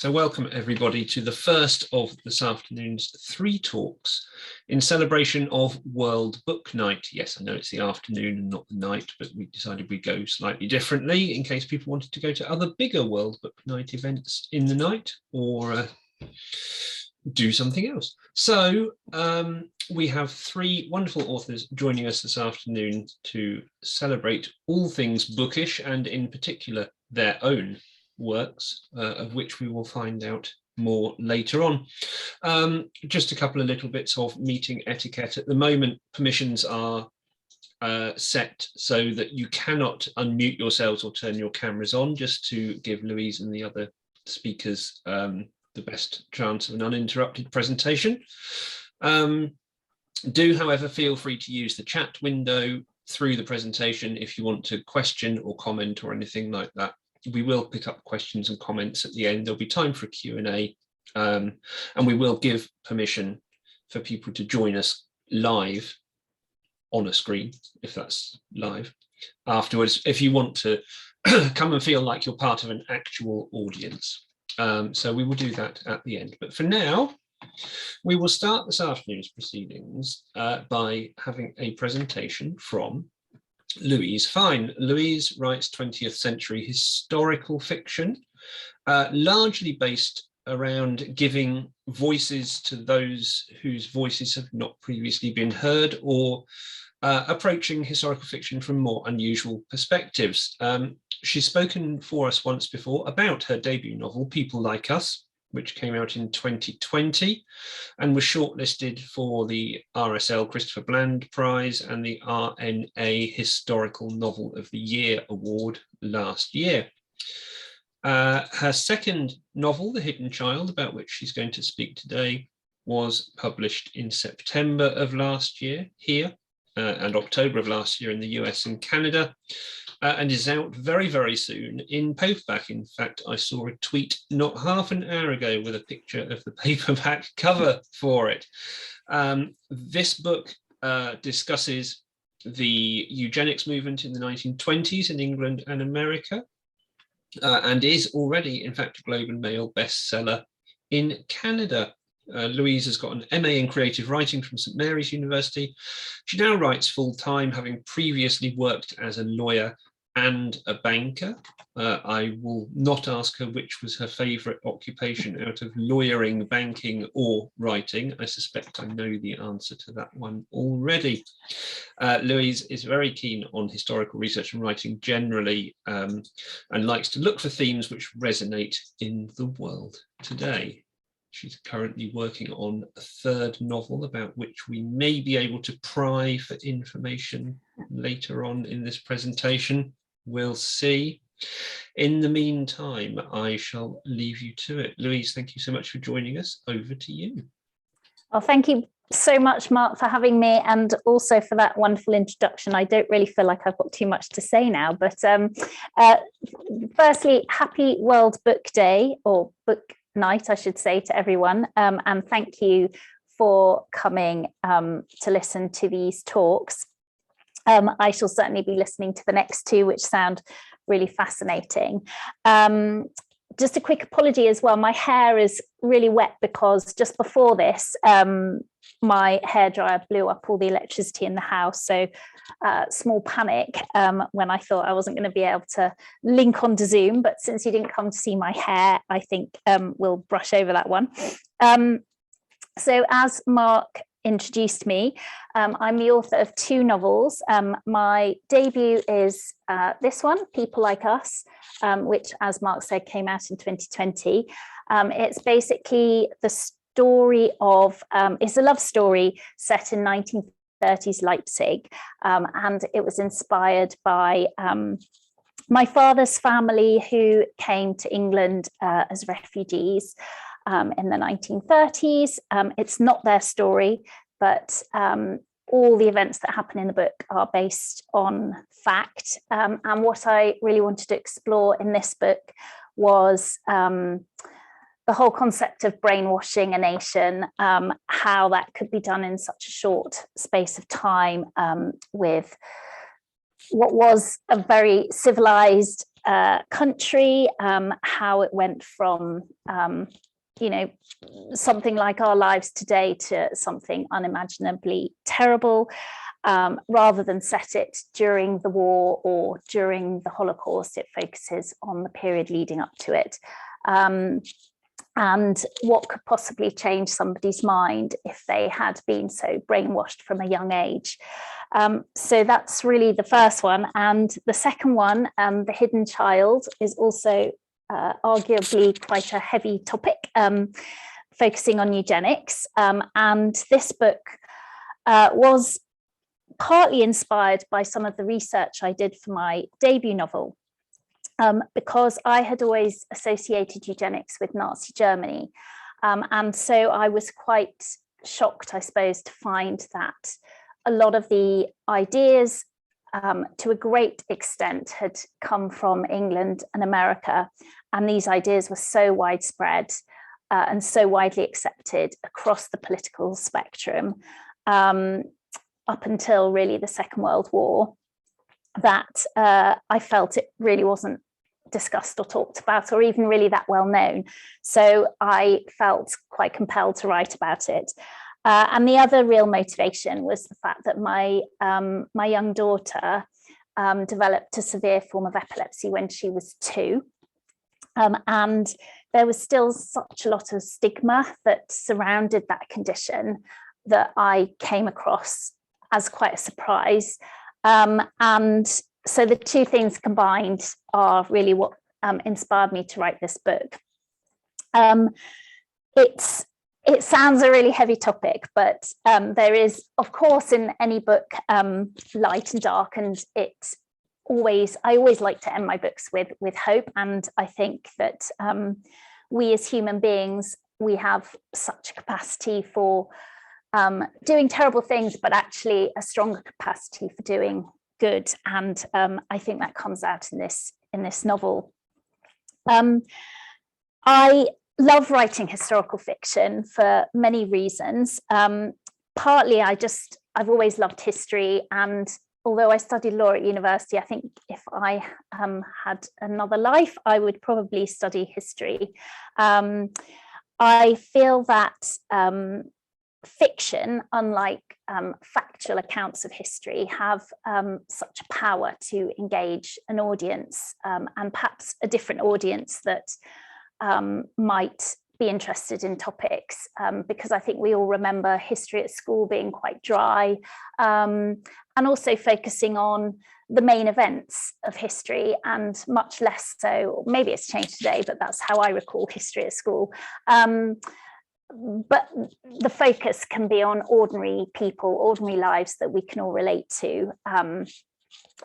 So welcome everybody to the first of this afternoon's 3 talks in celebration of World Book Night. Yes, I know it's the afternoon and not the night, but we decided we'd go slightly differently in case people wanted to go to other bigger World Book Night events in the night or do something else. So we have 3 wonderful authors joining us this afternoon to celebrate all things bookish, and in particular their own works, of which we will find out more later on. Just a couple of little bits of meeting etiquette. At the moment, permissions are set so that you cannot unmute yourselves or turn your cameras on, just to give Louise and the other speakers the best chance of an uninterrupted presentation. Do, however, feel free to use the chat window through the presentation if you want to question or comment or anything like that. We will pick up questions and comments at the end. There'll be time for a Q&A, and we will give permission for people to join us live on a screen, if that's live, afterwards, if you want to come and feel like you're part of an actual audience. So we will do that at the end. But for now, we will start this afternoon's proceedings by having a presentation from Louise Fine. Louise writes 20th century historical fiction, largely based around giving voices to those whose voices have not previously been heard, or approaching historical fiction from more unusual perspectives. She's spoken for us once before about her debut novel, People Like Us, which came out in 2020 and was shortlisted for the RSL Christopher Bland Prize and the RNA Historical Novel of the Year award last year. Her second novel, The Hidden Child, about which she's going to speak today, was published in September of last year here and October of last year in the US and Canada. And is out very, very soon in paperback. In fact, I saw a tweet not half an hour ago with a picture of the paperback cover for it. This book discusses the eugenics movement in the 1920s in England and America, and is already, in fact, a Globe and Mail bestseller in Canada. Louise has got an MA in creative writing from St Mary's University. She now writes full-time, having previously worked as a lawyer and a banker. I will not ask her which was her favourite occupation out of lawyering, banking or writing. I suspect I know the answer to that one already. Louise is very keen on historical research and writing generally, and likes to look for themes which resonate in the world today. She's currently working on a 3rd novel about which we may be able to pry for information later on in this presentation. We'll see. In the meantime, I shall leave you to it. Louise, thank you so much for joining us. Over to you. Well, thank you so much, Mark, for having me, and also for that wonderful introduction. I don't really feel like I've got too much to say now, but firstly, happy World Book Day, or Book Night, I should say, to everyone, and thank you for coming to listen to these talks. I shall certainly be listening to the next 2, which sound really fascinating. Just a quick apology as well. My hair is really wet because just before this, my hairdryer blew up all the electricity in the house. So small panic when I thought I wasn't going to be able to link onto Zoom. But since you didn't come to see my hair, I think we'll brush over that one. So as Mark introduced me, I'm the author of 2 novels. My debut is this one, People Like Us, which, as Mark said, came out in 2020. It's basically the story of, it's a love story set in 1930s Leipzig, and it was inspired by my father's family, who came to England as refugees in the 1930s. It's not their story, but all the events that happen in the book are based on fact. And what I really wanted to explore in this book was the whole concept of brainwashing a nation, how that could be done in such a short space of time with what was a very civilized country, how it went from something like our lives today to something unimaginably terrible, rather than set it during the war or during the Holocaust. It focuses on the period leading up to it, and what could possibly change somebody's mind if they had been so brainwashed from a young age. So that's really the first one. And the second one, The Hidden Child, is also arguably quite a heavy topic, focusing on eugenics. And this book was partly inspired by some of the research I did for my debut novel, because I had always associated eugenics with Nazi Germany. And so I was quite shocked, I suppose, to find that a lot of the ideas, to a great extent, had come from England and America. And these ideas were so widespread and so widely accepted across the political spectrum, up until really the Second World War, that I felt it really wasn't discussed or talked about, or even really that well known. So I felt quite compelled to write about it. And the other real motivation was the fact that my young daughter developed a severe form of epilepsy when she was 2. And there was still such a lot of stigma that surrounded that condition that I came across as quite a surprise. And so the two things combined are really what inspired me to write this book. It sounds a really heavy topic, but there is, of course, in any book, light and dark, and I always like to end my books with hope. And I think that we as human beings, we have such a capacity for doing terrible things, but actually a stronger capacity for doing good. And I think that comes out in this novel. I love writing historical fiction for many reasons. Partly, I've always loved history, and although I studied law at university, I think if I had another life, I would probably study history. I feel that fiction, unlike factual accounts of history, have such a power to engage an audience, and perhaps a different audience that might be interested in topics, because I think we all remember history at school being quite dry, and also focusing on the main events of history, and much less so, maybe it's changed today, but that's how I recall history at school. But the focus can be on ordinary people, ordinary lives that we can all relate to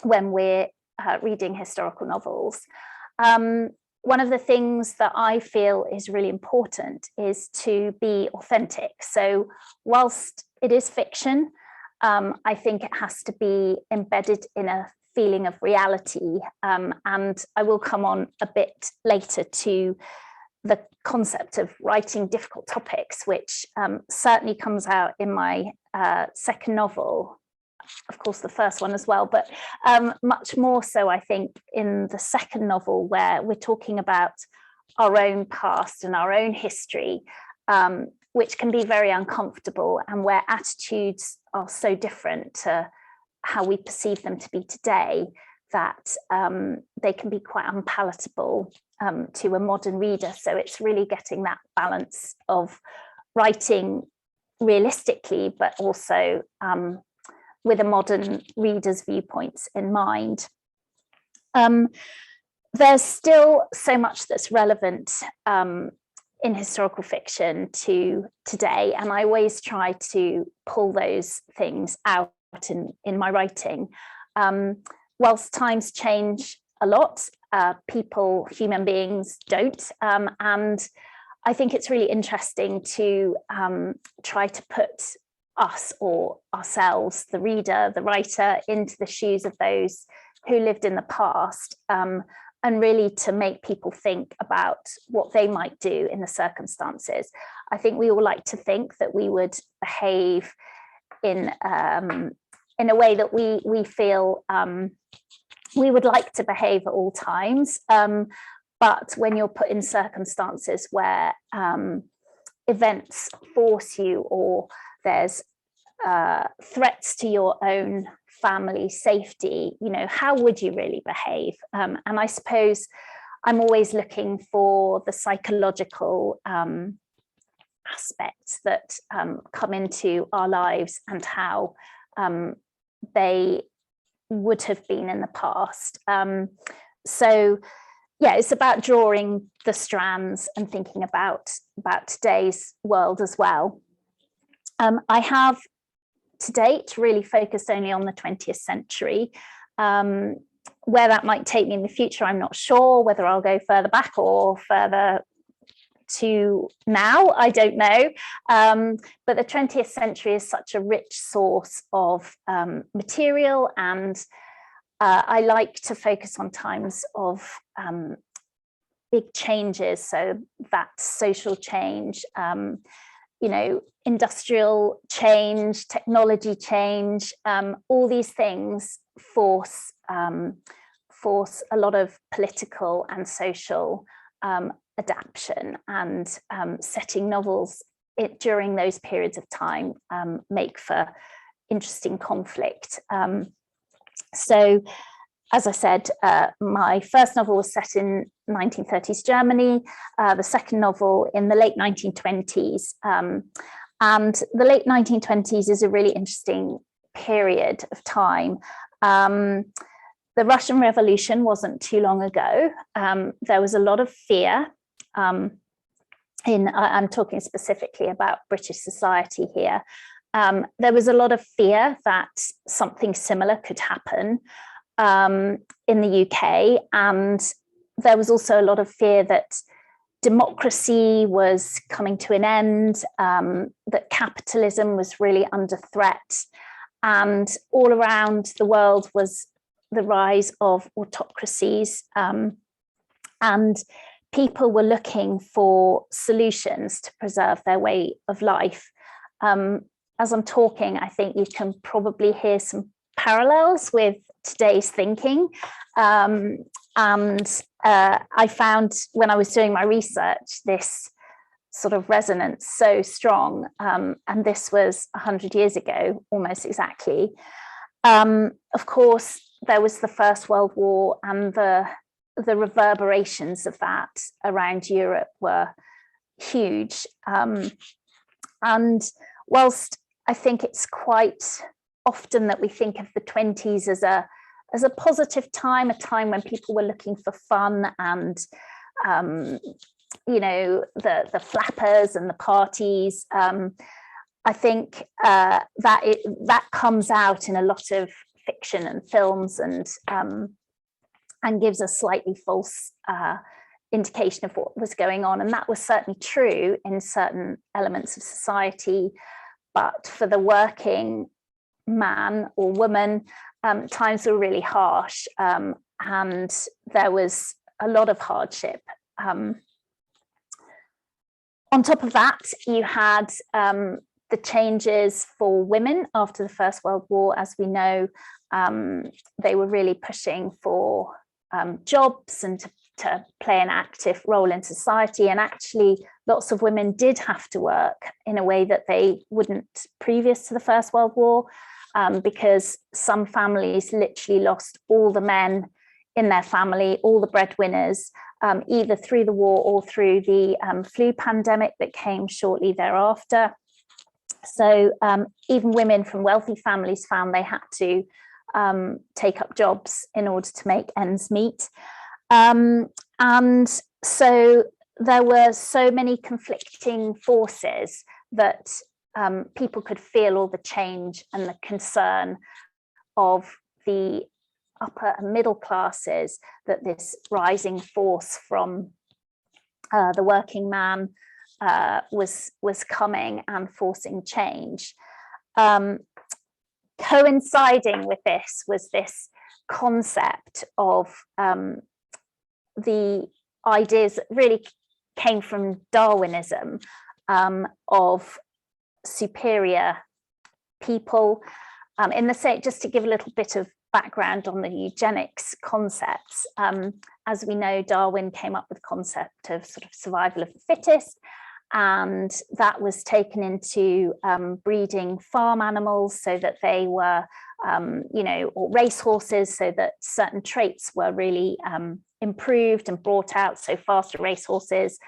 when we're reading historical novels. One of the things that I feel is really important is to be authentic. So whilst it is fiction, I think it has to be embedded in a feeling of reality. And I will come on a bit later to the concept of writing difficult topics, which certainly comes out in my second novel, of course the first one as well, but much more so I think in the second novel, where we're talking about our own past and our own history, which can be very uncomfortable, and where attitudes are so different to how we perceive them to be today, that they can be quite unpalatable to a modern reader. So it's really getting that balance of writing realistically, but also with a modern reader's viewpoints in mind. There's still so much that's relevant in historical fiction to today, and I always try to pull those things out in my writing. Whilst times change a lot, people, human beings don't, and I think it's really interesting to try to put us or ourselves, the reader, the writer, into the shoes of those who lived in the past, and really to make people think about what they might do in the circumstances. I think we all like to think that we would behave in a way that we feel we would like to behave at all times, but when you're put in circumstances where events force you, or there's threats to your own family safety, you know, how would you really behave? And I suppose I'm always looking for the psychological aspects that come into our lives and how they would have been in the past. So yeah, it's about drawing the strands and thinking about today's world as well. I have to date really focused only on the 20th century. Where that might take me in the future, I'm not sure. Whether I'll go further back or further to now, I don't know. But the 20th century is such a rich source of material, and I like to focus on times of big changes. So that's social change, you know, industrial change, technology change, all these things force a lot of political and social adaptation, and setting novels during those periods of time make for interesting conflict. So, as I said, my first novel was set in 1930s Germany, the second novel in the late 1920s. And the late 1920s is a really interesting period of time. The Russian Revolution wasn't too long ago. There was a lot of fear. I'm talking specifically about British society here. There was a lot of fear that something similar could happen in the UK, and there was also a lot of fear that democracy was coming to an end, that capitalism was really under threat, and all around the world was the rise of autocracies, and people were looking for solutions to preserve their way of life. As I'm talking, I think you can probably hear some parallels with today's thinking. I found when I was doing my research, this sort of resonance so strong. And this was 100 years ago, almost exactly. Of course, there was the First World War, and the reverberations of that around Europe were huge. And whilst I think it's quite often that we think of the 20s as a positive time, a time when people were looking for fun and, you know, the flappers and the parties, I think that comes out in a lot of fiction and films, and gives a slightly false indication of what was going on. And that was certainly true in certain elements of society. But for the working man or woman, times were really harsh, and there was a lot of hardship. On top of that, you had the changes for women after the First World War. As we know, they were really pushing for jobs and to play an active role in society. And actually, lots of women did have to work in a way that they wouldn't previous to the First World War, because some families literally lost all the men in their family, all the breadwinners, either through the war or through the flu pandemic that came shortly thereafter. So even women from wealthy families found they had to take up jobs in order to make ends meet. And so there were so many conflicting forces that people could feel all the change and the concern of the upper and middle classes, that this rising force from the working man was coming and forcing change. Coinciding with this was this concept of the ideas that really came from Darwinism, of superior people. In the same, just to give a little bit of background on the eugenics concepts. As we know, Darwin came up with the concept of sort of survival of the fittest, and that was taken into breeding farm animals so that they were, or racehorses, so that certain traits were really improved and brought out. So faster racehorses,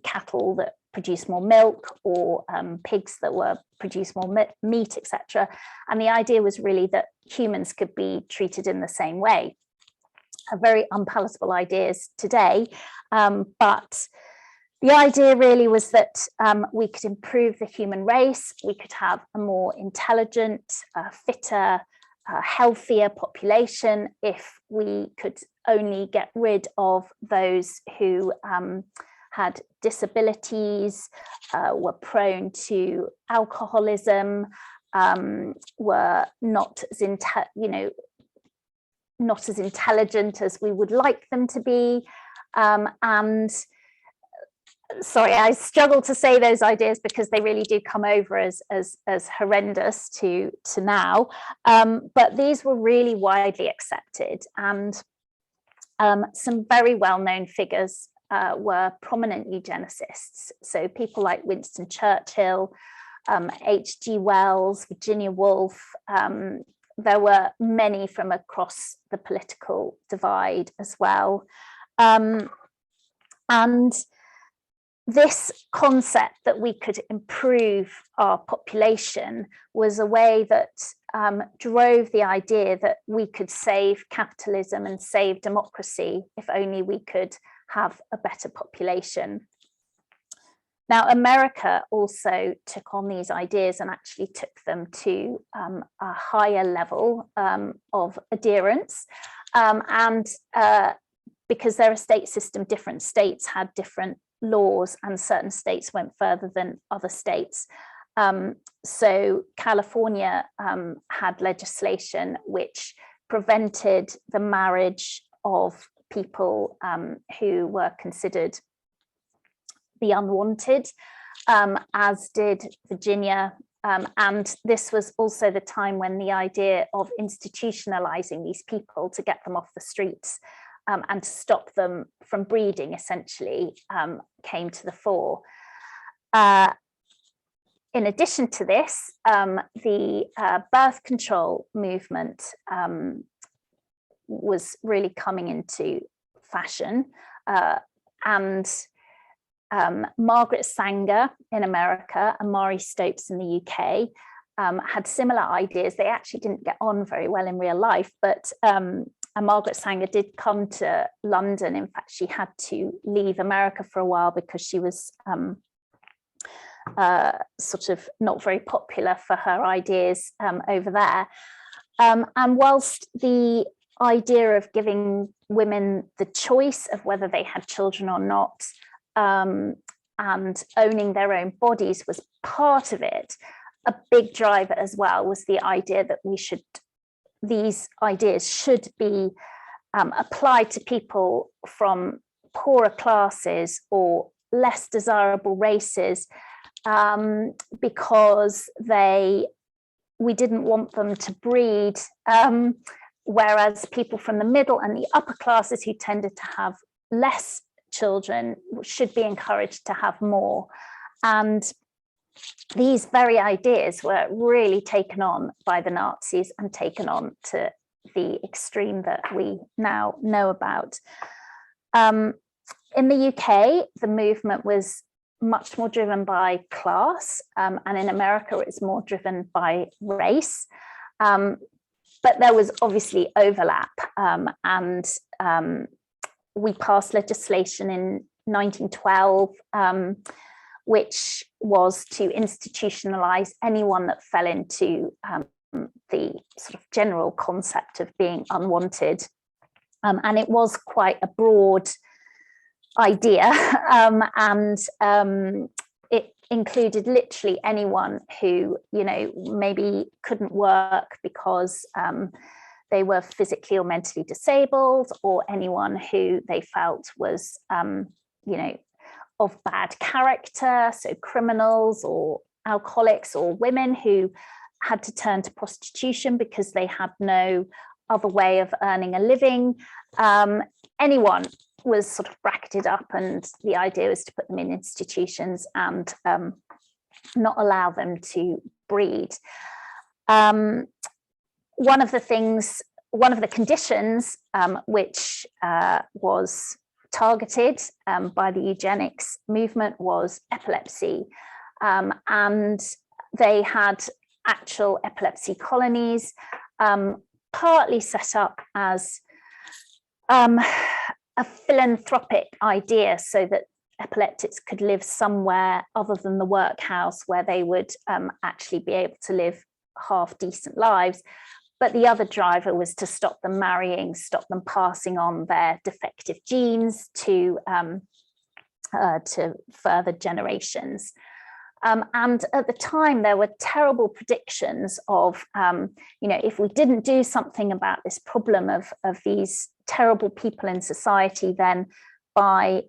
cattle that produce more milk, or pigs that were produce more meat, etc. And the idea was really that humans could be treated in the same way. Very unpalatable ideas today, but the idea really was that we could improve the human race, we could have a more intelligent, fitter, healthier population if we could only get rid of those who had disabilities, were prone to alcoholism, were not as not as intelligent as we would like them to be, and sorry, I struggle to say those ideas because they really do come over as horrendous to now, but these were really widely accepted, and some very well-known figures were prominent eugenicists. So people like Winston Churchill, H.G. Wells, Virginia Woolf. There were many from across the political divide as well. And this concept that we could improve our population was a way that drove the idea that we could save capitalism and save democracy if only we could have a better population. Now, America also took on these ideas and actually took them to a higher level of adherence. Because they're a state system, different states had different laws, and certain states went further than other states. So California had legislation which prevented the marriage of people who were considered the unwanted, as did Virginia. And this was also the time when the idea of institutionalizing these people to get them off the streets and to stop them from breeding essentially came to the fore. In addition to this, the birth control movement was really coming into fashion, and Margaret Sanger in America and Mari Stopes in the UK had similar ideas. They actually didn't get on very well in real life, but Margaret Sanger did come to London. In fact, she had to leave America for a while because she was sort of not very popular for her ideas over there. And whilst the idea of giving women the choice of whether they had children or not, and owning their own bodies was part of it, a big driver as well was the idea that these ideas should be applied to people from poorer classes or less desirable races, because we didn't want them to breed, whereas people from the middle and the upper classes who tended to have less children should be encouraged to have more. And these very ideas were really taken on by the Nazis and taken on to the extreme that we now know about. In the UK, the movement was much more driven by class, and in America, it's more driven by race. But there was obviously overlap, and we passed legislation in 1912, which was to institutionalize anyone that fell into the sort of general concept of being unwanted. And it was quite a broad idea, and it included literally anyone who, maybe couldn't work because they were physically or mentally disabled, or anyone who they felt was, of bad character, so criminals or alcoholics or women who had to turn to prostitution because they had no other way of earning a living. Anyone was sort of bracketed up, and the idea was to put them in institutions and not allow them to breed. One of the conditions which was targeted by the eugenics movement was epilepsy, and they had actual epilepsy colonies, partly set up as a philanthropic idea so that epileptics could live somewhere other than the workhouse, where they would actually be able to live half decent lives. But the other driver was to stop them marrying, stop them passing on their defective genes to further generations. And at the time, there were terrible predictions of, if we didn't do something about this problem of these terrible people in society, then I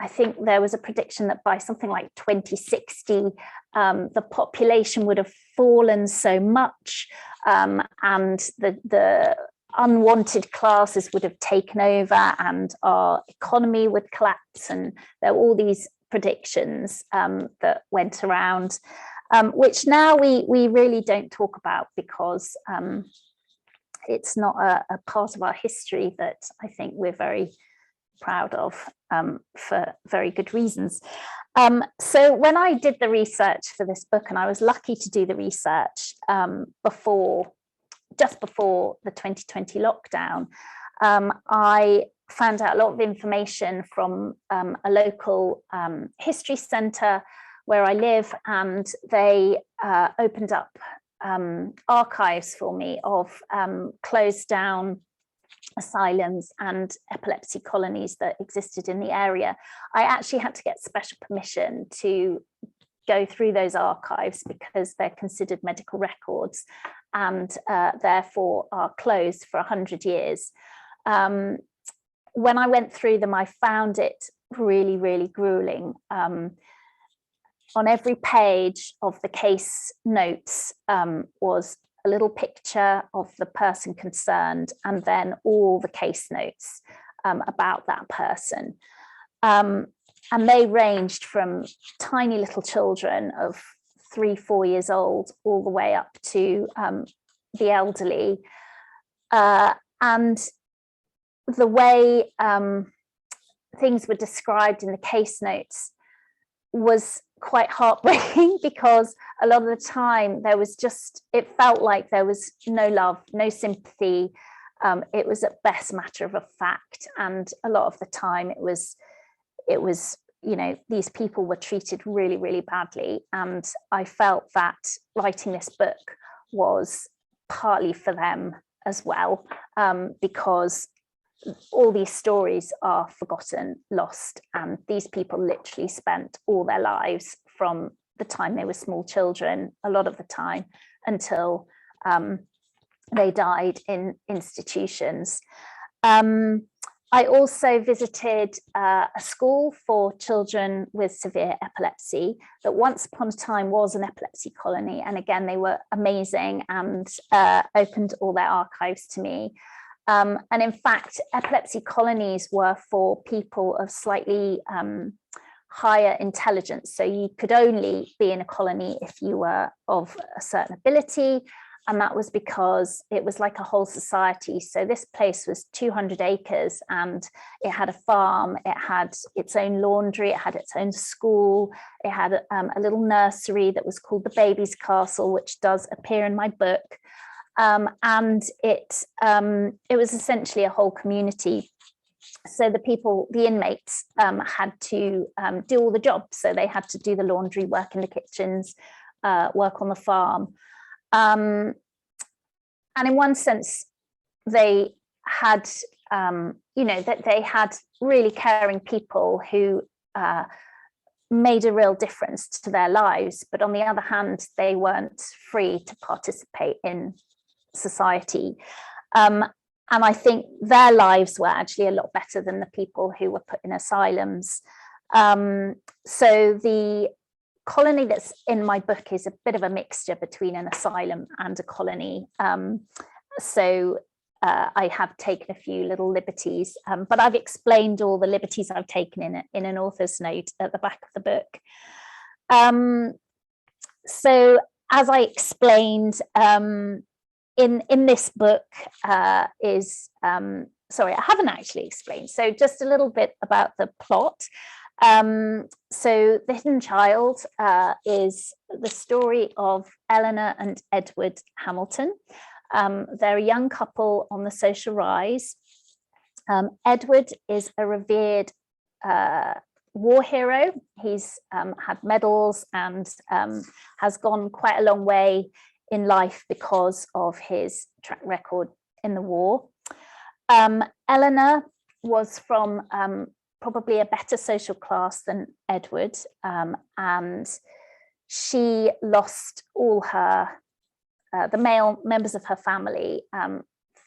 think there was a prediction that by something like 2060, the population would have fallen so much, and the unwanted classes would have taken over and our economy would collapse. And there were all these predictions that went around, which now we really don't talk about, because it's not a part of our history that I think we're very proud of, for very good reasons. So when I did the research for this book, and I was lucky to do the research just before the 2020 lockdown, I found out a lot of information from a local history centre where I live, and they opened up archives for me of closed down asylums and epilepsy colonies that existed in the area. I actually had to get special permission to go through those archives because they're considered medical records and therefore are closed for 100 years. When I went through them, I found it really, really grueling. On every page of the case notes was a little picture of the person concerned, and then all the case notes about that person. And they ranged from tiny little children of 3-4 years old all the way up to the elderly. And the way things were described in the case notes was quite heartbreaking, because a lot of the time it felt like there was no love, no sympathy. It was at best matter of a fact, and a lot of the time it was these people were treated really, really badly. And I felt that writing this book was partly for them as well, because all these stories are forgotten, lost, and these people literally spent all their lives from the time they were small children, a lot of the time, until they died in institutions. I also visited a school for children with severe epilepsy that once upon a time was an epilepsy colony. And again, they were amazing and opened all their archives to me. And in fact, epilepsy colonies were for people of slightly higher intelligence. So you could only be in a colony if you were of a certain ability. And that was because it was like a whole society. So this place was 200 acres and it had a farm, it had its own laundry, it had its own school, it had a little nursery that was called the Baby's Castle, which does appear in my book. And it was essentially a whole community. So the inmates had to do all the jobs. So they had to do the laundry, work in the kitchens, work on the farm. And in one sense, they had, that they had really caring people who made a real difference to their lives. But on the other hand, they weren't free to participate in society. And I think their lives were actually a lot better than the people who were put in asylums. So the colony that's in my book is a bit of a mixture between an asylum and a colony. So I have taken a few little liberties, but I've explained all the liberties I've taken in an author's note at the back of the book. So as I explained, in this book sorry, I haven't actually explained. So just a little bit about the plot. So The Hidden Child is the story of Eleanor and Edward Hamilton. They're a young couple on the social rise. Edward is a revered war hero. He's had medals and has gone quite a long way in life because of his track record in the war. Eleanor was from probably a better social class than Edward, and she lost all her the male members of her family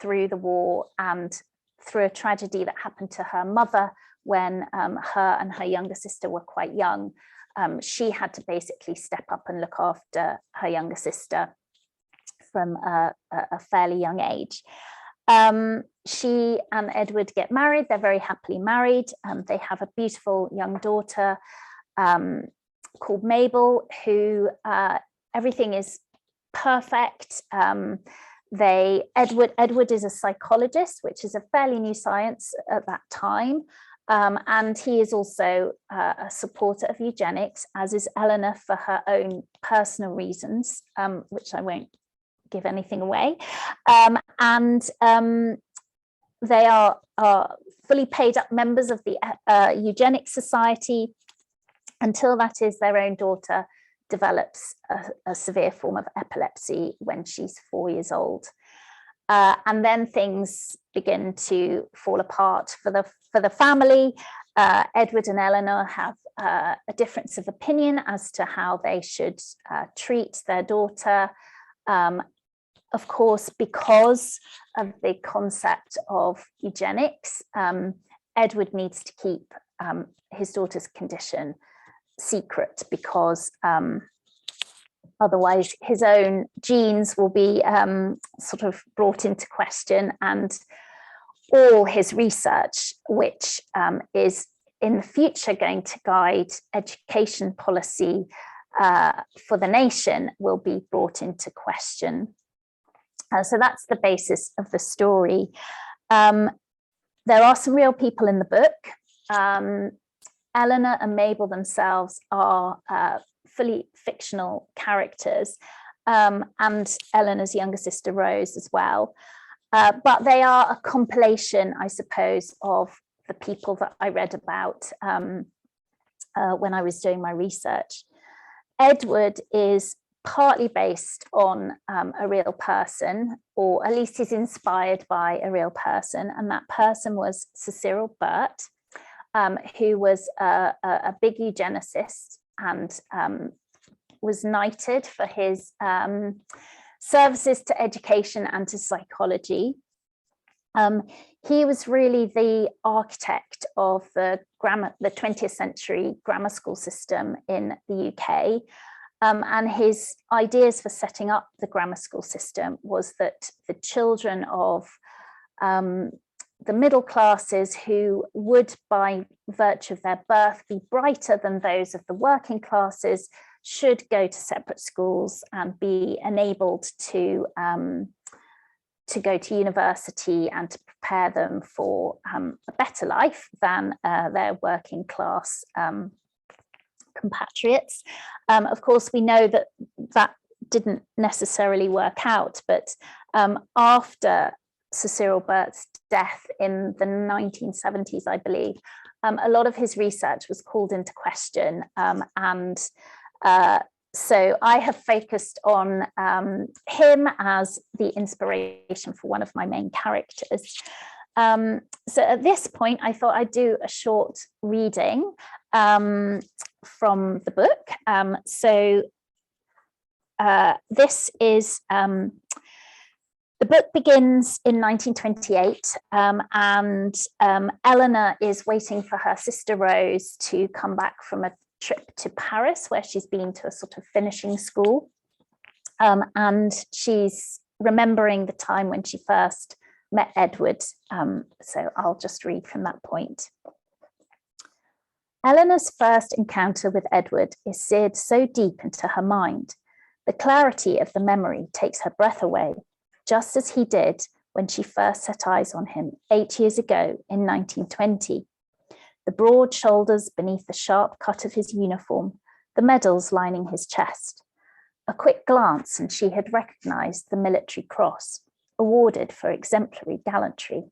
through the war and through a tragedy that happened to her mother when her and her younger sister were quite young. She had to basically step up and look after her younger sister from a fairly young age. She and Edward get married. They're very happily married. They have a beautiful young daughter called Mabel, who everything is perfect. Edward is a psychologist, which is a fairly new science at that time. And he is also a supporter of eugenics, as is Eleanor, for her own personal reasons, which I won't give anything away. They are fully paid up members of the Eugenics Society until, that is, their own daughter develops a severe form of epilepsy when she's 4 years old. And then things begin to fall apart for the family. Edward and Eleanor have a difference of opinion as to how they should treat their daughter. Of course, because of the concept of eugenics, Edward needs to keep his daughter's condition secret, because otherwise his own genes will be sort of brought into question, and all his research, which is in the future going to guide education policy for the nation, will be brought into question. So that's the basis of the story. There are some real people in the book. Eleanor and Mabel themselves are fully fictional characters, and Eleanor's younger sister Rose as well. But they are a compilation, I suppose, of the people that I read about when I was doing my research. Edward is partly based on a real person, or at least he's inspired by a real person, and that person was Sir Cyril Burt, who was a big eugenicist and was knighted for his services to education and to psychology. He was really the architect of the 20th century grammar school system in the UK. And his ideas for setting up the grammar school system was that the children of the middle classes, who would by virtue of their birth be brighter than those of the working classes, should go to separate schools and be enabled to go to university and to prepare them for a better life than their working class compatriots. Of course, we know that that didn't necessarily work out, but after Sir Cyril Burt's death in the 1970s, I believe, a lot of his research was called into question, and so I have focused on him as the inspiration for one of my main characters. So at this point, I thought I'd do a short reading from the book. This is, the book begins in 1928, and Eleanor is waiting for her sister Rose to come back from a trip to Paris, where she's been to a sort of finishing school, and she's remembering the time when she first met Edward. So I'll just read from that point. Eleanor's first encounter with Edward is seared so deep into her mind. The clarity of the memory takes her breath away, just as he did when she first set eyes on him 8 years ago in 1920. The broad shoulders beneath the sharp cut of his uniform, the medals lining his chest. A quick glance and she had recognized the military cross, awarded for exemplary gallantry.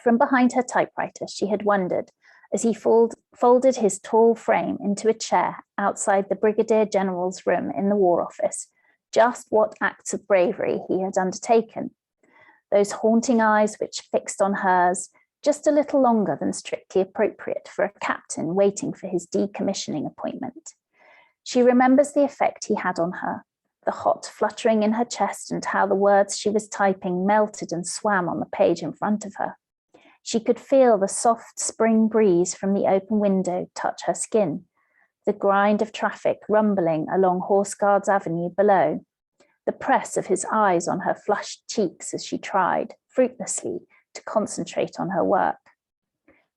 From behind her typewriter, she had wondered, as he folded his tall frame into a chair outside the Brigadier General's room in the War Office, just what acts of bravery he had undertaken. Those haunting eyes which fixed on hers just a little longer than strictly appropriate for a captain waiting for his decommissioning appointment. She remembers the effect he had on her, the hot fluttering in her chest and how the words she was typing melted and swam on the page in front of her. She could feel the soft spring breeze from the open window touch her skin, the grind of traffic rumbling along Horse Guards Avenue below, the press of his eyes on her flushed cheeks as she tried, fruitlessly, to concentrate on her work.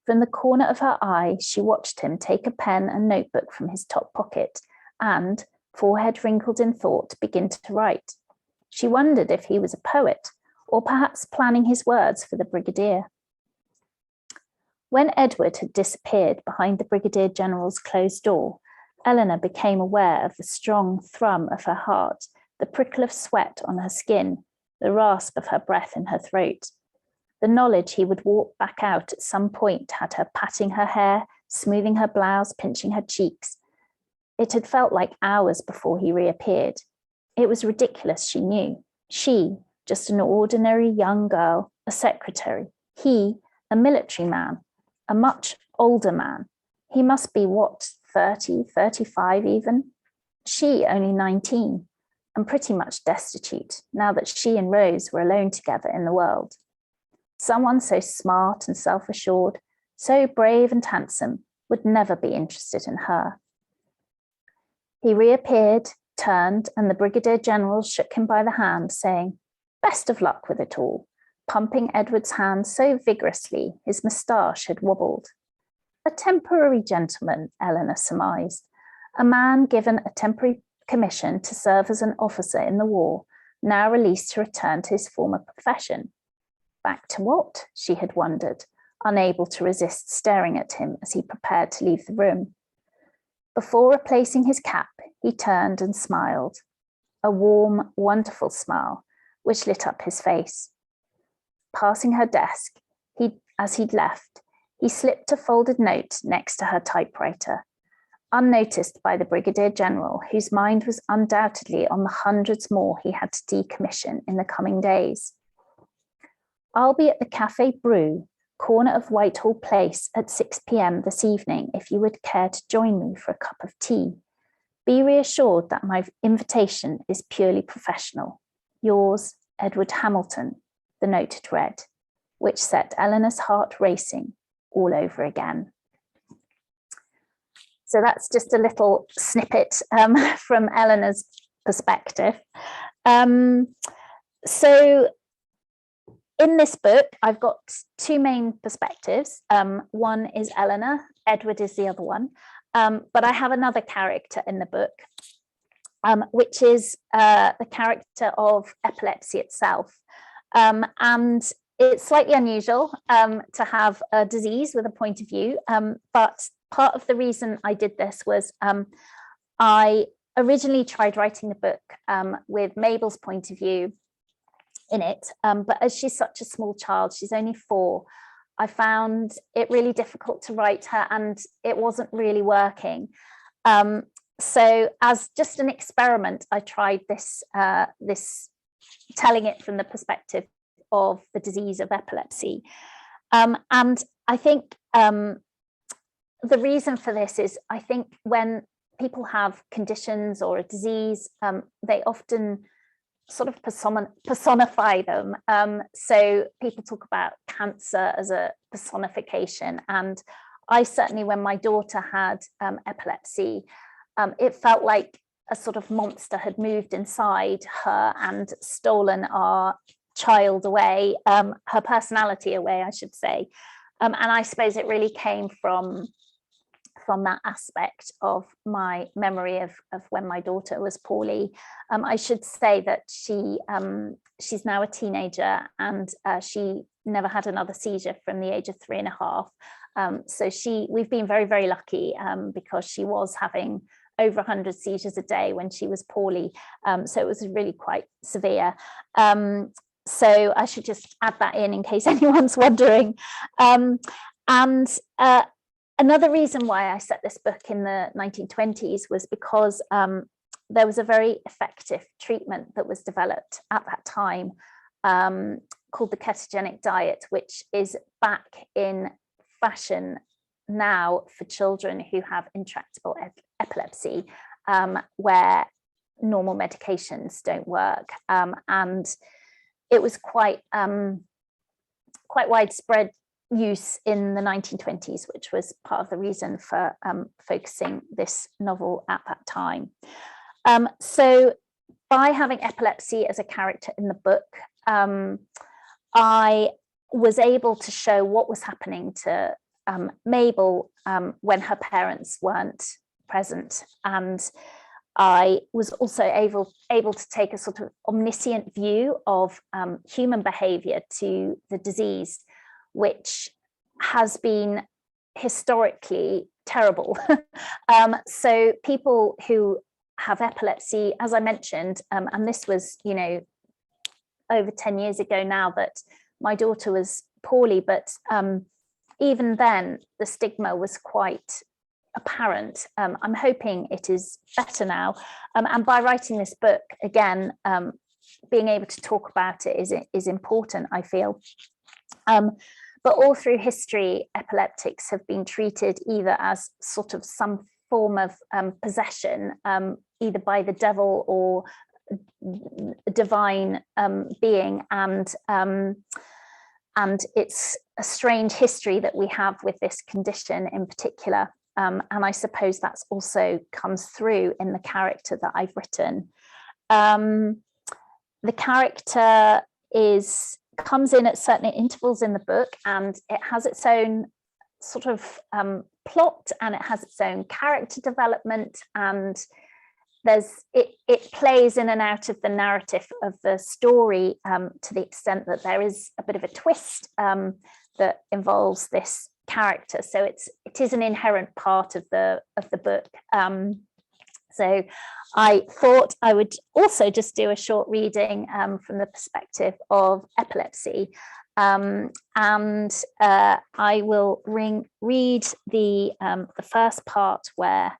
From the corner of her eye, she watched him take a pen and notebook from his top pocket and, forehead wrinkled in thought, begin to write. She wondered if he was a poet, or perhaps planning his words for the Brigadier. When Edward had disappeared behind the Brigadier General's closed door, Eleanor became aware of the strong thrum of her heart, the prickle of sweat on her skin, the rasp of her breath in her throat. The knowledge he would walk back out at some point had her patting her hair, smoothing her blouse, pinching her cheeks. It had felt like hours before he reappeared. It was ridiculous, she knew. She, just an ordinary young girl, a secretary. He, a military man. A much older man. He must be, 30, 35 even? She only 19, and pretty much destitute, now that she and Rose were alone together in the world. Someone so smart and self-assured, so brave and handsome, would never be interested in her. He reappeared, turned, and the Brigadier General shook him by the hand, saying, "Best of luck with it all," pumping Edward's hand so vigorously his moustache had wobbled. A temporary gentleman, Eleanor surmised, a man given a temporary commission to serve as an officer in the war, now released to return to his former profession. Back to what, she had wondered, unable to resist staring at him as he prepared to leave the room. Before replacing his cap, he turned and smiled, a warm, wonderful smile, which lit up his face. Passing her desk, as he'd left, he slipped a folded note next to her typewriter, unnoticed by the Brigadier General, whose mind was undoubtedly on the hundreds more he had to decommission in the coming days. "I'll be at the Café Brew, corner of Whitehall Place at 6 p.m. this evening if you would care to join me for a cup of tea. Be reassured that my invitation is purely professional. Yours, Edward Hamilton," the note had read, which set Eleanor's heart racing all over again. So that's just a little snippet from Eleanor's perspective. So in this book, I've got two main perspectives. One is Eleanor, Edward is the other one. But I have another character in the book, which is the character of epilepsy itself. And it's slightly unusual to have a disease with a point of view, but part of the reason I did this was I originally tried writing the book with Mabel's point of view in it, but as she's such a small child, she's only 4, I found it really difficult to write her and it wasn't really working. So as just an experiment, I tried this, telling it from the perspective of the disease of epilepsy. And I think the reason for this is, I think when people have conditions or a disease, they often sort of personify them. So people talk about cancer as a personification. And I certainly, when my daughter had epilepsy, it felt like a sort of monster had moved inside her and stolen our child away, her personality away, I should say. And I suppose it really came from that aspect of my memory of when my daughter was poorly. I should say that she's now a teenager, and she never had another seizure from the age of 3.5. So we've been very, very lucky, because she was having over 100 seizures a day when she was poorly. So it was really quite severe. So I should just add that in case anyone's wondering. Another reason why I set this book in the 1920s was because there was a very effective treatment that was developed at that time, called the ketogenic diet, which is back in fashion now for children who have intractable epilepsy, where normal medications don't work. And it was quite widespread use in the 1920s, which was part of the reason for focusing this novel at that time. So by having epilepsy as a character in the book, I was able to show what was happening to Mabel when her parents weren't present. And I was also able to take a sort of omniscient view of human behavior to the disease, which has been historically terrible. So people who have epilepsy, as I mentioned, and this was, over 10 years ago now that my daughter was poorly, but even then the stigma was quite apparent. I'm hoping it is better now. And by writing this book, again, being able to talk about it is important, I feel. But all through history, epileptics have been treated either as sort of some form of possession, either by the devil or a divine being, and it's a strange history that we have with this condition in particular. And I suppose that's also comes through in the character that I've written. The character comes in at certain intervals in the book, and it has its own sort of plot, and it has its own character development, and it plays in and out of the narrative of the story, to the extent that there is a bit of a twist that involves this character. So it is an inherent part of the book. So I thought I would also just do a short reading from the perspective of epilepsy. And I will read the first part where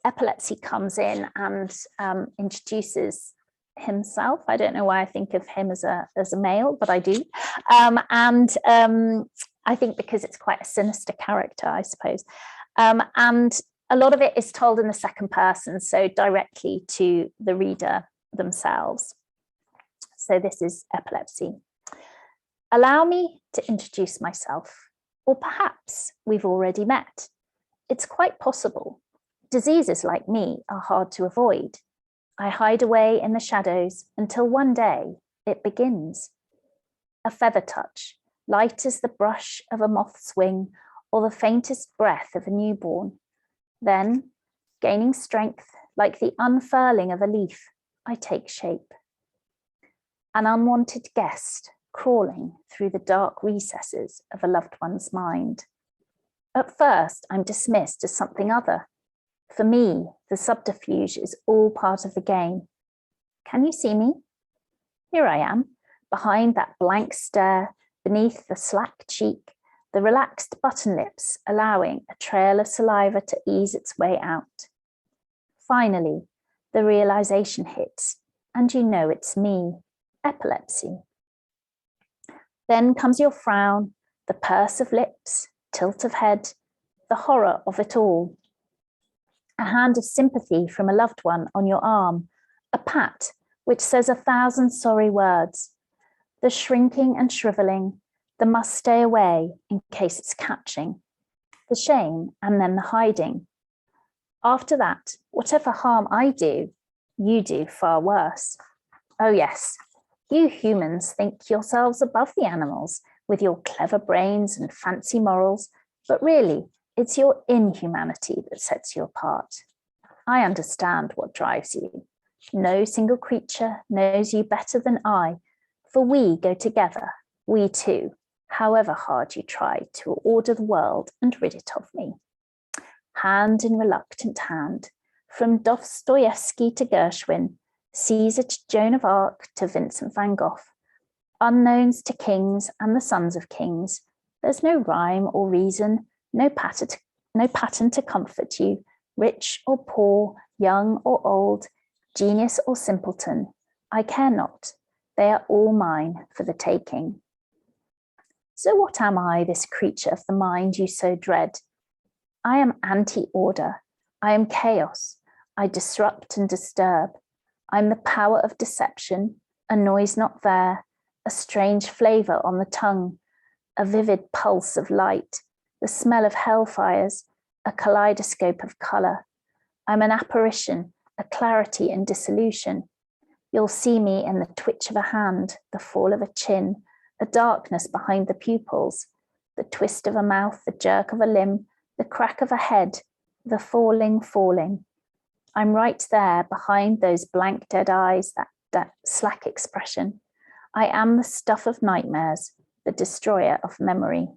epilepsy comes in and introduces himself. I don't know why I think of him as a male, but I do. And I think because it's quite a sinister character, I suppose. And a lot of it is told in the second person, so directly to the reader themselves. So this is epilepsy. Allow me to introduce myself, or perhaps we've already met. It's quite possible. Diseases like me are hard to avoid. I hide away in the shadows until one day it begins. A feather touch, light as the brush of a moth's wing or the faintest breath of a newborn. Then, gaining strength like the unfurling of a leaf, I take shape. An unwanted guest crawling through the dark recesses of a loved one's mind. At first, I'm dismissed as something other. For me, the subterfuge is all part of the game. Can you see me? Here I am, behind that blank stare, beneath the slack cheek, the relaxed button lips allowing a trail of saliva to ease its way out. Finally, the realization hits, and you know it's me, epilepsy. Then comes your frown, the purse of lips, tilt of head, the horror of it all. A hand of sympathy from a loved one on your arm, a pat which says 1,000 sorry words, the shrinking and shriveling, the must stay away in case it's catching, the shame and then the hiding. After that, whatever harm I do, you do far worse. Oh yes, You humans think yourselves above the animals with your clever brains and fancy morals, but really, it's your inhumanity that sets you apart. I understand what drives you. No single creature knows you better than I, for we go together, we two, however hard you try to order the world and rid it of me. Hand in reluctant hand, from Dostoevsky to Gershwin, Caesar to Joan of Arc to Vincent van Gogh, unknowns to kings and the sons of kings, there's no rhyme or reason, no pattern to comfort you, rich or poor, young or old, genius or simpleton. I care not. They are all mine for the taking. So what am I, this creature of the mind you so dread? I am anti-order. I am chaos. I disrupt and disturb. I'm the power of deception, a noise not there, a strange flavor on the tongue, a vivid pulse of light, the smell of hellfires, a kaleidoscope of color. I'm an apparition, a clarity in dissolution. You'll see me in the twitch of a hand, the fall of a chin, a darkness behind the pupils, the twist of a mouth, the jerk of a limb, the crack of a head, the falling. I'm right there behind those blank dead eyes, that slack expression. I am the stuff of nightmares, the destroyer of memory.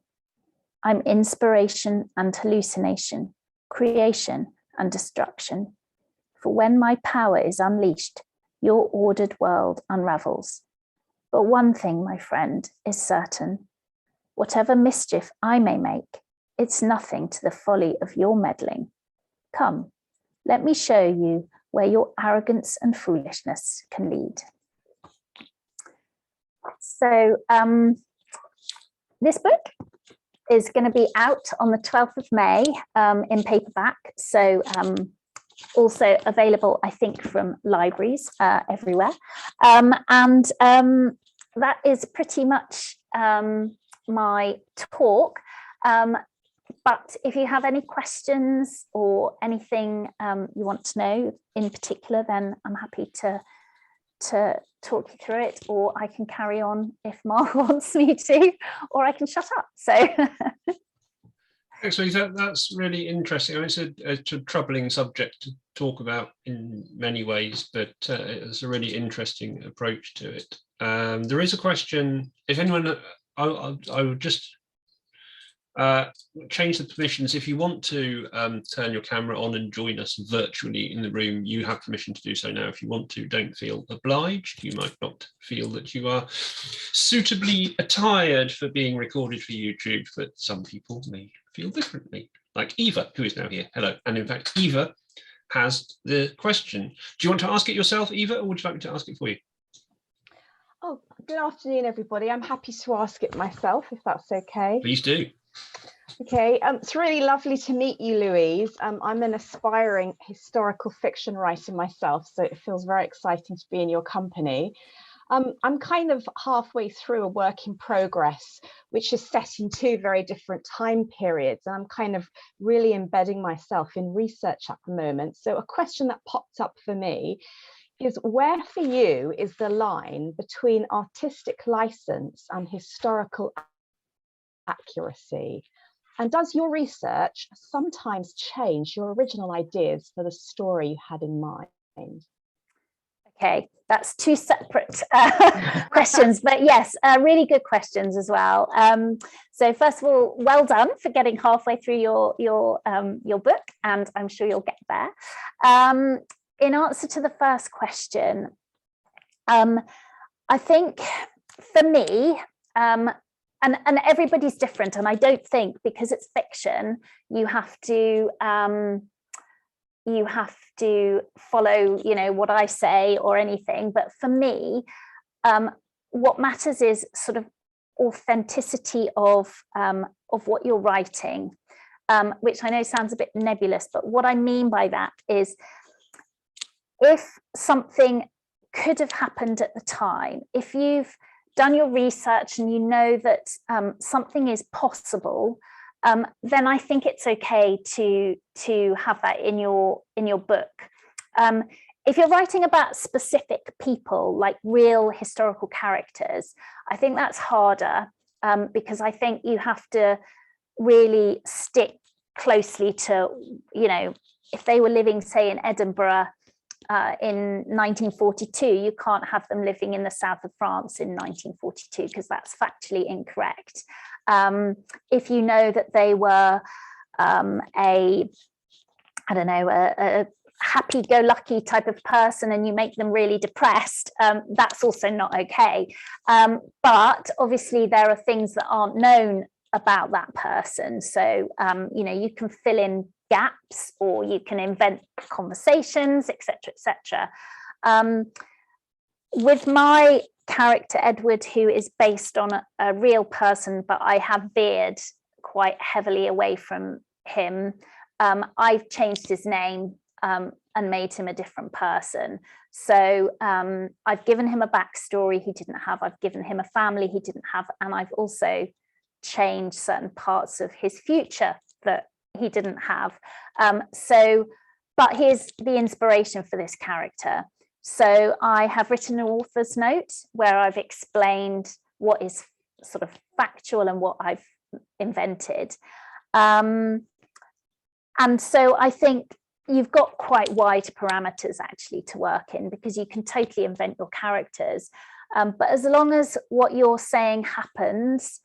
I'm inspiration and hallucination, creation and destruction. For when my power is unleashed, your ordered world unravels. But one thing, my friend, is certain. Whatever mischief I may make, it's nothing to the folly of your meddling. Come, let me show you where your arrogance and foolishness can lead. So this book is going to be out on the 12th of May in paperback. So also available, I think, from libraries everywhere. That is pretty much my talk. But if you have any questions or anything you want to know in particular, then I'm happy to talk you through it, or I can carry on if Mark wants me to, or I can shut up. So actually, that's really interesting. I mean, it's a troubling subject to talk about in many ways, but it's a really interesting approach to it. There is a question, if anyone, I would just change the permissions. If you want to turn your camera on and join us virtually in the room, you have permission to do so now. If you want to, don't feel obliged. You might not feel that you are suitably attired for being recorded for YouTube, but some people may feel differently, like Eva, who is now here. Hello. And in fact, Eva has the question. Do you want to ask it yourself, Eva, or would you like me to ask it for you? Oh, good afternoon, everybody. I'm happy to ask it myself, if that's okay. Please do. Okay, it's really lovely to meet you, Louise. I'm an aspiring historical fiction writer myself, so it feels very exciting to be in your company. I'm kind of halfway through a work in progress, which is set in two very different time periods, and I'm kind of really embedding myself in research at the moment. So a question that popped up for me is, where for you is the line between artistic license and historical accuracy? And does your research sometimes change your original ideas for the story you had in mind? Okay, that's two separate questions, but yes, really good questions as well. So first of all, well done for getting halfway through your book, and I'm sure you'll get there. In answer to the first question, I think for me, and everybody's different, and I don't think because it's fiction you have to follow, you know, what I say or anything. But for me, what matters is sort of authenticity of what you're writing, which I know sounds a bit nebulous, but what I mean by that is, if something could have happened at the time, if you've done your research and you know that something is possible, then I think it's okay to have that in your book. if you're writing about specific people, like real historical characters, I think that's harder, because I think you have to really stick closely to, you know, if they were living, say, in Edinburgh in 1942, you can't have them living in the south of France in 1942, because that's factually incorrect. If you know that they were a happy-go-lucky type of person and you make them really depressed, that's also not okay. But obviously there are things that aren't known about that person. So, you know, you can fill in gaps, or you can invent conversations, etc., etc. With my character Edward, who is based on a real person, but I have veered quite heavily away from him, I've changed his name and made him a different person. So I've given him a backstory he didn't have, I've given him a family he didn't have, and I've also changed certain parts of his future that he didn't have. But here's the inspiration for this character. So I have written an author's note where I've explained what is sort of factual and what I've invented. And so I think you've got quite wide parameters actually to work in, because you can totally invent your characters. But as long as what you're saying happens,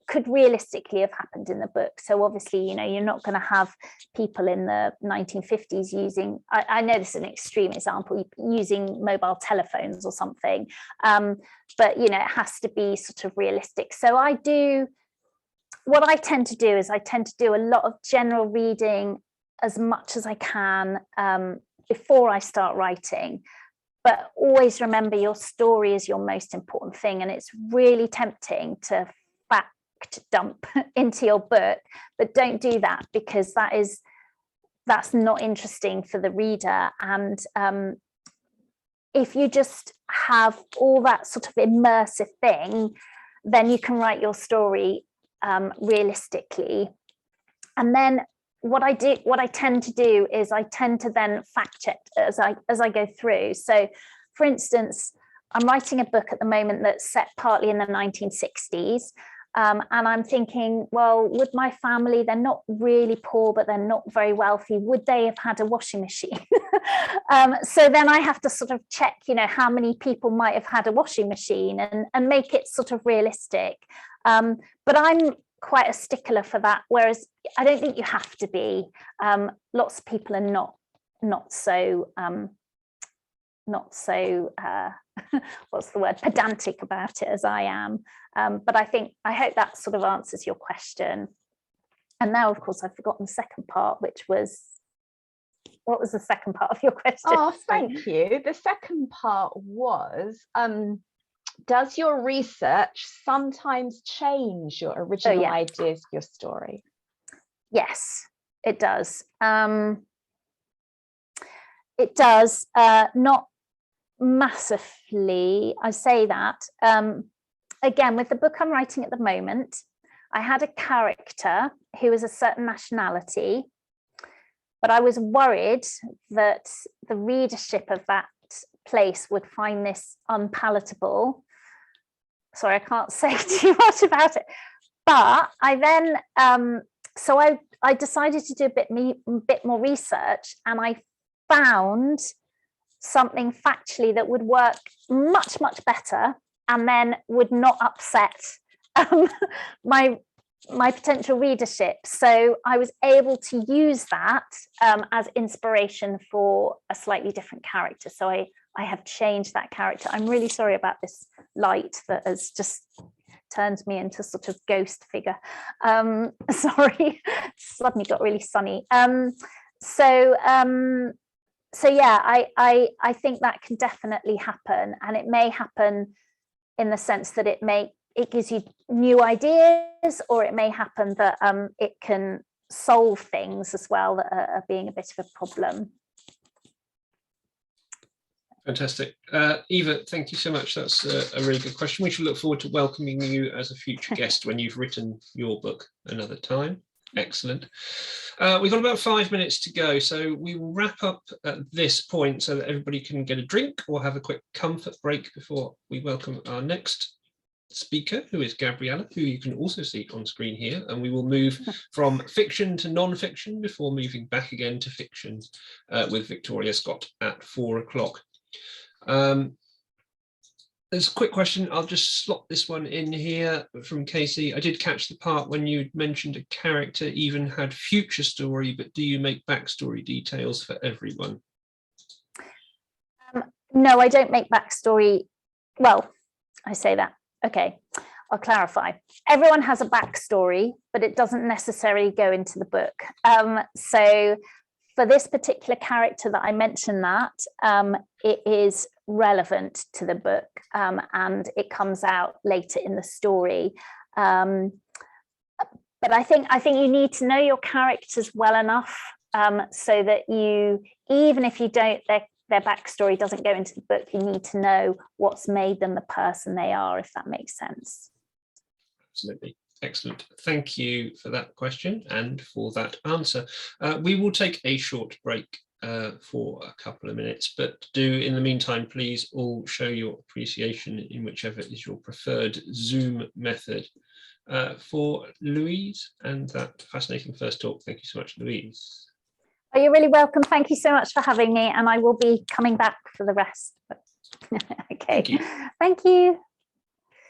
could realistically have happened in the book. So obviously, you know, you're not going to have people in the 1950s using, I know this is an extreme example, using mobile telephones or something, but, you know, it has to be sort of realistic. So what I tend to do is I tend to do a lot of general reading as much as I can before I start writing. But always remember, your story is your most important thing, and it's really tempting to dump into your book, but don't do that, because that's not interesting for the reader. And if you just have all that sort of immersive thing, then you can write your story realistically. And then what I tend to do is I tend to then fact check as I go through. So for instance, I'm writing a book at the moment that's set partly in the 1960s. And I'm thinking, well, would my family, they're not really poor, but they're not very wealthy, would they have had a washing machine? So then I have to sort of check, you know, how many people might have had a washing machine, and make it sort of realistic. But I'm quite a stickler for that, whereas I don't think you have to be. Lots of people are not so what's the word, pedantic about it as I am. But I hope that sort of answers your question. And now, of course, I've forgotten the second part, which was, what was the second part of your question? Oh, thank you. The second part was, does your research sometimes change your original ideas for your story? Yes, it does. It does, not massively, I say that. Again, with the book I'm writing at the moment, I had a character who was a certain nationality, but I was worried that the readership of that place would find this unpalatable. Sorry, I can't say too much about it. But I then, so I decided to do a bit more research, and I found something factually that would work much, much better, and then would not upset my potential readership. So I was able to use that as inspiration for a slightly different character. So I have changed that character. I'm really sorry about this light that has just turned me into sort of ghost figure. Sorry, suddenly got really sunny. So yeah, I think that can definitely happen, and it may happen in the sense that it gives you new ideas, or it may happen that it can solve things as well that are being a bit of a problem. Fantastic. Eva, thank you so much. That's a really good question. We should look forward to welcoming you as a future guest when you've written your book another time. Excellent. We've got about 5 minutes to go, so we will wrap up at this point so that everybody can get a drink or have a quick comfort break before we welcome our next speaker, who is Gabriella, who you can also see on screen here, and we will move from fiction to non-fiction before moving back again to fiction with Victoria Scott at 4 o'clock. There's a quick question. I'll just slot this one in here from Casey. I did catch the part when you mentioned a character even had future story, but do you make backstory details for everyone? No, I don't make backstory. Well, I say that. Okay, I'll clarify. Everyone has a backstory, but it doesn't necessarily go into the book. So for this particular character that I mentioned that, it is relevant to the book and it comes out later in the story. But I think you need to know your characters well enough so that you, even if you don't, their backstory doesn't go into the book, you need to know what's made them the person they are, if that makes sense. Absolutely. Excellent. Thank you for that question and for that answer. We will take a short break for a couple of minutes, but do in the meantime, please all show your appreciation in whichever is your preferred Zoom method. For Louise and that fascinating first talk. Thank you so much, Louise. Oh, you're really welcome. Thank you so much for having me, and I will be coming back for the rest. Okay. Thank you. Thank you.